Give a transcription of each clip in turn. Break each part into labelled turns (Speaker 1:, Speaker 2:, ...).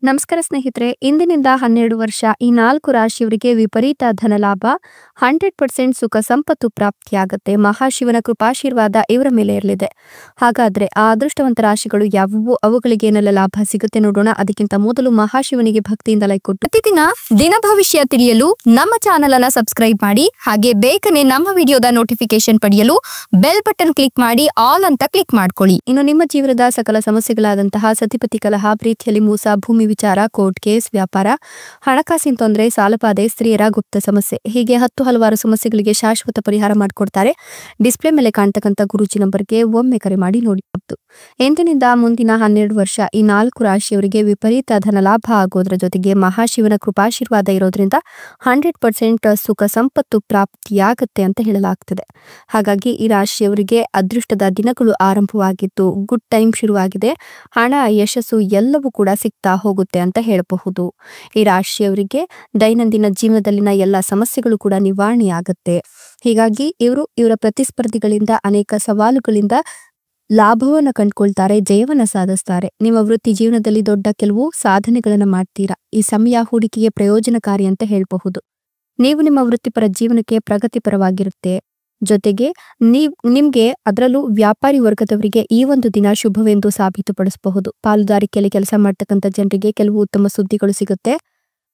Speaker 1: ನಮಸ್ಕಾರ ಸ್ನೇಹಿತರೆ, ಇಂದಿನಿಂದ 12 ವರ್ಷ ಈ 4 ರಾಶಿಯವರಿಗೆ ವಿಪರೀತ ಧನಲಾಭ, 100% ಸುಖ ಸಂಪತ್ತು ಪ್ರಾಪ್ತಿಯಾಗುತ್ತೆ. ಮಹಾಶಿವನ ಕೃಪಾಶೀರ್ವಾದ ಇವರ ಮೇಲೆ ಇರಲಿದೆ. ಹಾಗಾದ್ರೆ ಆ ಅದೃಷ್ಟವಂತ ರಾಶಿಗಳು ಯಾವುವು, ಅವುಗಳಿಗೆ ಏನೆಲ್ಲ ಲಾಭ ಸಿಗುತ್ತೆ ನೋಡೋಣ. ಅದಕ್ಕಿಂತ ಮೊದಲು ಮಹಾಶಿವನಿಗೆ ಭಕ್ತಿಯಿಂದ ಲೈಕ್ ಕೊಟ್ಟು ಪ್ರತಿದಿನ ದಿನ ಭವಿಷ್ಯ ತಿಳಿಯಲು ನಮ್ಮ ಚಾನೆಲ್ ಅನ್ನ ಸಬ್ಸ್ಕ್ರೈಬ್ ಮಾಡಿ. ಹಾಗೆ ಬೇಗನೆ ನಮ್ಮ ವಿಡಿಯೋದ ನೋಟಿಫಿಕೇಶನ್ ಪಡೆಯಲು ಬೆಲ್ ಬಟನ್ ಕ್ಲಿಕ್ ಮಾಡಿ ಆಲ್ ಅಂತ ಕ್ಲಿಕ್ ಮಾಡ್ಕೊಳ್ಳಿ. ಇನ್ನು ನಿಮ್ಮ ಜೀವನದ ಸಕಲ ಸಮಸ್ಯೆಗಳಾದಂತಹ ಸತಿಪತಿ ಕಲಹ, ಪ್ರೀತಿಯಲ್ಲಿ ಮೋಸ, ಭೂಮಿ ವಿಚಾರ, ಕೋರ್ಟ್ ಕೇಸ್, ವ್ಯಾಪಾರ, ಹಣಕಾಸಿನ ತೊಂದರೆ, ಸಾಲಬಾಧೆ, ಸ್ತ್ರೀಯರ ಗುಪ್ತ ಸಮಸ್ಯೆ, ಹೀಗೆ ಹಲವಾರು ಸಮಸ್ಯೆಗಳಿಗೆ ಶಾಶ್ವತ ಪರಿಹಾರ ಮಾಡಿಕೊಡ್ತಾರೆ. ಡಿಸ್ಪ್ಲೇ ಮೇಲೆ ಕಾಣ್ತಕ್ಕಂಥ ಗುರೂಜಿ ನಂಬರ್ಗೆ ಒಮ್ಮೆ ಕರೆ ಮಾಡಿ ನೋಡಿ. ಎಂದಿನಿಂದ ಮುಂದಿನ 12 ವರ್ಷ ಈ 4 ರಾಶಿಯವರಿಗೆ ವಿಪರೀತ ಧನಲಾಭ ಆಗೋದ್ರ ಜೊತೆಗೆ ಮಹಾಶಿವನ ಕೃಪಾಶೀರ್ವಾದ ಇರೋದ್ರಿಂದ 100% ಸುಖ ಸಂಪತ್ತು ಪ್ರಾಪ್ತಿಯಾಗುತ್ತೆ ಅಂತ ಹೇಳಲಾಗ್ತದೆ. ಹಾಗಾಗಿ ಈ ರಾಶಿಯವರಿಗೆ ಅದೃಷ್ಟದ ದಿನಗಳು ಆರಂಭವಾಗಿದ್ದು, ಗುಡ್ ಟೈಮ್ ಶುರುವಾಗಿದೆ. ಹಣ, ಯಶಸ್ಸು ಎಲ್ಲವೂ ಕೂಡ ಸಿಗ್ತಾ ಹೋಗುತ್ತೆ ಅಂತ ಹೇಳಬಹುದು. ಈ ರಾಶಿಯವರಿಗೆ ದೈನಂದಿನ ಜೀವನದಲ್ಲಿನ ಎಲ್ಲ ಸಮಸ್ಯೆಗಳು ಕೂಡ ನಿವಾರಣೆಯಾಗುತ್ತೆ. ಹೀಗಾಗಿ ಇವರ ಪ್ರತಿಸ್ಪರ್ಧಿಗಳಿಂದ ಅನೇಕ ಸವಾಲುಗಳಿಂದ ಲಾಭವನ್ನ ಕಂಡುಕೊಳ್ತಾರೆ, ಜಯವನ್ನ ಸಾಧಿಸ್ತಾರೆ. ನಿಮ್ಮ ವೃತ್ತಿ ಜೀವನದಲ್ಲಿ ದೊಡ್ಡ ಕೆಲವು ಸಾಧನೆಗಳನ್ನ ಮಾಡ್ತೀರಾ. ಈ ಸಮಯ ಹೂಡಿಕೆಗೆ ಪ್ರಯೋಜನಕಾರಿ ಅಂತ ಹೇಳಬಹುದು. ನೀವು ನಿಮ್ಮ ವೃತ್ತಿಪರ ಜೀವನಕ್ಕೆ ಪ್ರಗತಿಪರವಾಗಿರುತ್ತೆ. ಜೊತೆಗೆ ನಿಮ್ಗೆ ಅದರಲ್ಲೂ ವ್ಯಾಪಾರಿ ವರ್ಗದವರಿಗೆ ಈ ಒಂದು ದಿನ ಶುಭವೆಂದು ಸಾಬೀತುಪಡಿಸಬಹುದು. ಪಾಲುದಾರಿಕೆಯಲ್ಲಿ ಕೆಲಸ ಮಾಡ್ತಕ್ಕಂಥ ಜನರಿಗೆ ಕೆಲವು ಉತ್ತಮ ಸುದ್ದಿಗಳು ಸಿಗುತ್ತೆ.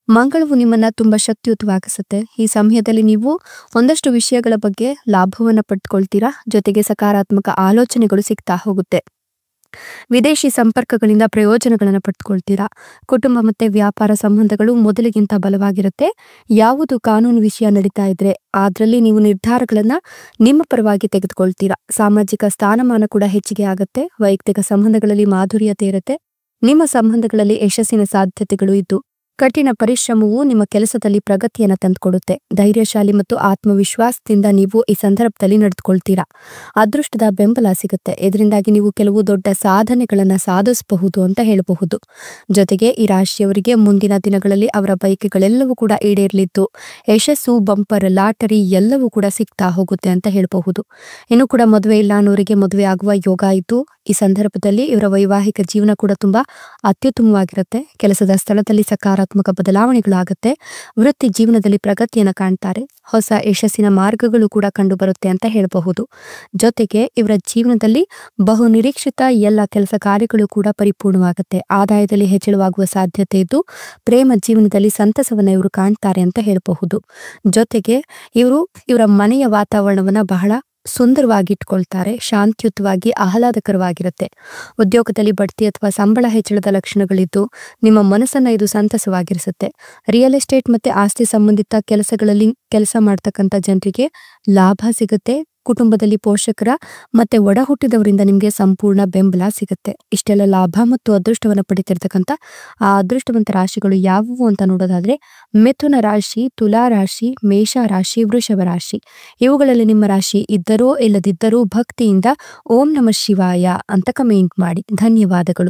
Speaker 1: ಮಂಗಳವು ನಿಮ್ಮನ್ನ ತುಂಬಾ ಶಕ್ತಿಯುತವಾಗಿಸುತ್ತೆ. ಈ ಸಮಯದಲ್ಲಿ ನೀವು ಒಂದಷ್ಟು ವಿಷಯಗಳ ಬಗ್ಗೆ ಲಾಭವನ್ನ ಪಡ್ಕೊಳ್ತೀರಾ. ಜೊತೆಗೆ ಸಕಾರಾತ್ಮಕ ಆಲೋಚನೆಗಳು ಸಿಗ್ತಾ ಹೋಗುತ್ತೆ. ವಿದೇಶಿ ಸಂಪರ್ಕಗಳಿಂದ ಪ್ರಯೋಜನಗಳನ್ನು ಪಡೆದುಕೊಳ್ತೀರಾ. ಕುಟುಂಬ ಮತ್ತೆ ವ್ಯಾಪಾರ ಸಂಬಂಧಗಳು ಮೊದಲಿಗಿಂತ ಬಲವಾಗಿರುತ್ತೆ. ಯಾವುದು ಕಾನೂನು ವಿಷಯ ನಡೀತಾ ಇದ್ರೆ ಅದರಲ್ಲಿ ನೀವು ನಿರ್ಧಾರಗಳನ್ನ ನಿಮ್ಮ ಪರವಾಗಿ ತೆಗೆದುಕೊಳ್ತೀರಾ. ಸಾಮಾಜಿಕ ಸ್ಥಾನಮಾನ ಕೂಡ ಹೆಚ್ಚಿಗೆ ಆಗುತ್ತೆ. ವೈಯಕ್ತಿಕ ಸಂಬಂಧಗಳಲ್ಲಿ ಮಾಧುರ್ಯತೆ ಇರುತ್ತೆ. ನಿಮ್ಮ ಸಂಬಂಧಗಳಲ್ಲಿ ಯಶಸ್ಸಿನ ಸಾಧ್ಯತೆಗಳು ಇದ್ದು, ಕಠಿಣ ಪರಿಶ್ರಮವು ನಿಮ್ಮ ಕೆಲಸದಲ್ಲಿ ಪ್ರಗತಿಯನ್ನು ತಂದುಕೊಡುತ್ತೆ. ಧೈರ್ಯಶಾಲಿ ಮತ್ತು ಆತ್ಮವಿಶ್ವಾಸದಿಂದ ನೀವು ಈ ಸಂದರ್ಭದಲ್ಲಿ ನಡೆದುಕೊಳ್ತೀರಾ. ಅದೃಷ್ಟದ ಬೆಂಬಲ ಸಿಗುತ್ತೆ. ಇದರಿಂದಾಗಿ ನೀವು ಕೆಲವು ದೊಡ್ಡ ಸಾಧನೆಗಳನ್ನ ಸಾಧಿಸಬಹುದು ಅಂತ ಹೇಳಬಹುದು. ಜೊತೆಗೆ ಈ ರಾಶಿಯವರಿಗೆ ಮುಂದಿನ ದಿನಗಳಲ್ಲಿ ಅವರ ಬಯಕೆಗಳೆಲ್ಲವೂ ಕೂಡ ಈಡೇರಲಿದ್ದು, ಯಶಸ್ಸು, ಬಂಪರ್, ಲಾಟರಿ ಎಲ್ಲವೂ ಕೂಡ ಸಿಗ್ತಾ ಹೋಗುತ್ತೆ ಅಂತ ಹೇಳಬಹುದು. ಇನ್ನು ಕೂಡ ಮದುವೆ ಇಲ್ಲ ಅನ್ನೋರಿಗೆ ಮದುವೆ ಆಗುವ ಯೋಗ ಇದ್ದು, ಈ ಸಂದರ್ಭದಲ್ಲಿ ಇವರ ವೈವಾಹಿಕ ಜೀವನ ಕೂಡ ತುಂಬಾ ಅತ್ಯುತ್ತಮವಾಗಿರುತ್ತೆ. ಕೆಲಸದ ಸ್ಥಳದಲ್ಲಿ ಸಕಾರಾತ್ಮಕ ಬದಲಾವಣೆಗಳಾಗುತ್ತೆ. ವೃತ್ತಿ ಜೀವನದಲ್ಲಿ ಪ್ರಗತಿಯನ್ನು ಕಾಣ್ತಾರೆ. ಹೊಸ ಯಶಸ್ಸಿನ ಮಾರ್ಗಗಳು ಕೂಡ ಕಂಡು ಬರುತ್ತೆ ಅಂತ ಹೇಳಬಹುದು. ಜೊತೆಗೆ ಇವರ ಜೀವನದಲ್ಲಿ ಬಹು ನಿರೀಕ್ಷಿತ ಎಲ್ಲ ಕೆಲಸ ಕಾರ್ಯಗಳು ಕೂಡ ಪರಿಪೂರ್ಣವಾಗುತ್ತೆ. ಆದಾಯದಲ್ಲಿ ಹೆಚ್ಚಳವಾಗುವ ಸಾಧ್ಯತೆ ಇದ್ದು, ಪ್ರೇಮ ಜೀವನದಲ್ಲಿ ಸಂತಸವನ್ನ ಇವರು ಕಾಣ್ತಾರೆ ಅಂತ ಹೇಳಬಹುದು. ಜೊತೆಗೆ ಇವರ ಮನೆಯ ವಾತಾವರಣವನ್ನ ಬಹಳ ಸುಂದರವಾಗಿ ಇಟ್ಕೊಳ್ತಾರೆ. ಶಾಂತಿಯುತವಾಗಿ ಆಹ್ಲಾದಕರವಾಗಿರುತ್ತೆ. ಉದ್ಯೋಗದಲ್ಲಿ ಬಡ್ತಿ ಅಥವಾ ಸಂಬಳ ಹೆಚ್ಚಳದ ಲಕ್ಷಣಗಳಿದ್ದು, ನಿಮ್ಮ ಮನಸ್ಸನ್ನ ಇದು ಸಂತಸವಾಗಿರಿಸುತ್ತೆ. ರಿಯಲ್ ಎಸ್ಟೇಟ್ ಮತ್ತೆ ಆಸ್ತಿ ಸಂಬಂಧಿತ ಕೆಲಸಗಳಲ್ಲಿ ಕೆಲಸ ಮಾಡ್ತಕ್ಕಂಥ ಜನರಿಗೆ ಲಾಭ ಸಿಗುತ್ತೆ. ಕುಟುಂಬದಲ್ಲಿ ಪೋಷಕರ ಮತ್ತೆ ಒಡ ಹುಟ್ಟಿದವರಿಂದ ನಿಮಗೆ ಸಂಪೂರ್ಣ ಬೆಂಬಲ ಸಿಗುತ್ತೆ. ಇಷ್ಟೆಲ್ಲ ಲಾಭ ಮತ್ತು ಅದೃಷ್ಟವನ್ನು ಪಡಿತಿರ್ತಕ್ಕಂಥ ಆ ಅದೃಷ್ಟವಂತ ರಾಶಿಗಳು ಯಾವುವು ಅಂತ ನೋಡೋದಾದ್ರೆ, ಮಿಥುನ ರಾಶಿ, ತುಲಾ ರಾಶಿ, ಮೇಷ ರಾಶಿ, ವೃಷಭ ರಾಶಿ. ಇವುಗಳಲ್ಲಿ ನಿಮ್ಮ ರಾಶಿ ಇದ್ದರೋ ಇಲ್ಲದಿದ್ದರೂ ಭಕ್ತಿಯಿಂದ ಓಂ ನಮಃ ಶಿವಾಯ ಅಂತ ಕಮೆಂಟ್ ಮಾಡಿ. ಧನ್ಯವಾದಗಳು.